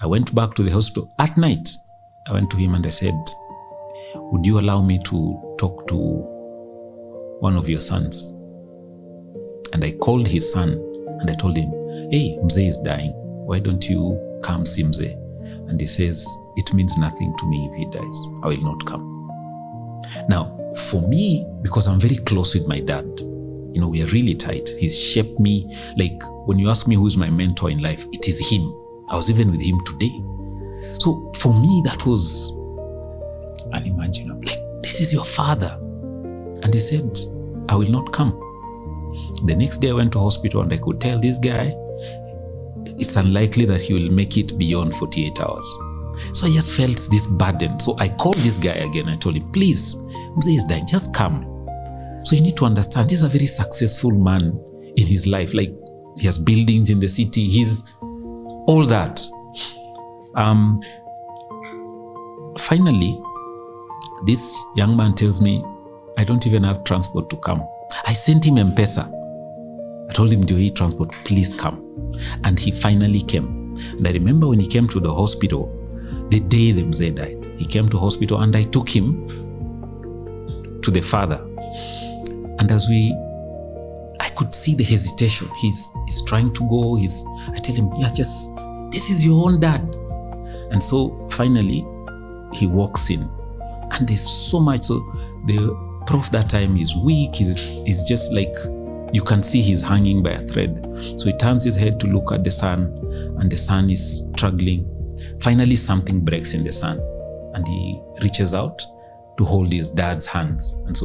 I went back to the hospital at night. I went to him and I said, would you allow me to talk to one of your sons? And I called his son and I told him, hey, Mzee is dying. Why don't you come see Mzee? And he says, it means nothing to me if he dies. I will not come. Now, for me, because I'm very close with my dad, we are really tight. He's shaped me. Like, when you ask me who's my mentor in life, it is him. I was even with him today. So for me, that was unimaginable. Like, this is your father. And he said, I will not come. The next day I went to hospital and I could tell this guy, it's unlikely that he will make it beyond 48 hours. So I just felt this burden. So I called this guy again. I told him, please, Mzee is dying, just come. So you need to understand, he's a very successful man in his life. Like, he has buildings in the city. He's all that. Finally, this young man tells me, I don't even have transport to come. I sent him M-Pesa. I told him, do you need transport? Please come. And he finally came. And I remember when he came to the hospital, the day the Mzee died, he came to hospital and I took him to the father. And I could see the hesitation. He's trying to go. I tell him, this is your own dad. And so finally, he walks in. And there's so much. So the prof that time is weak. He's just like, you can see he's hanging by a thread. So he turns his head to look at the son, and the son is struggling. Finally, something breaks in the son, and he reaches out to hold his dad's hands. And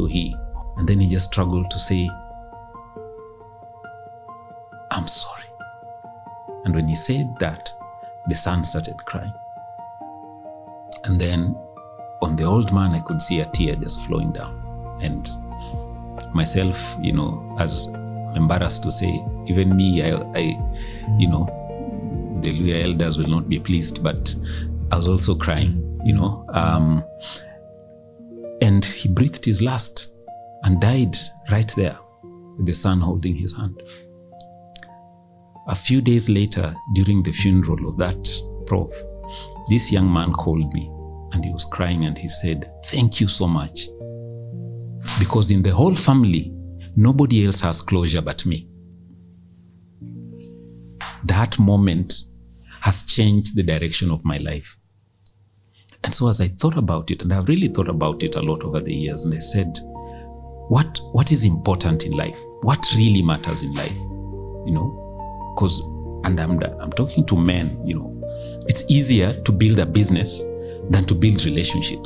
then he just struggled to say, I'm sorry. And when he said that, the son started crying. And then on the old man, I could see a tear just flowing down. And myself, as embarrassed to say, even me, I the Luya elders will not be pleased, but I was also crying, and he breathed his last and died right there with the son holding his hand. A few days later, during the funeral of that prof, this young man called me and he was crying and he said, thank you so much. Because in the whole family, nobody else has closure but me. That moment has changed the direction of my life. And so as I thought about it, and I've really thought about it a lot over the years, and I said, what is important in life? What really matters in life? Because, and I'm talking to men, it's easier to build a business than to build relationships.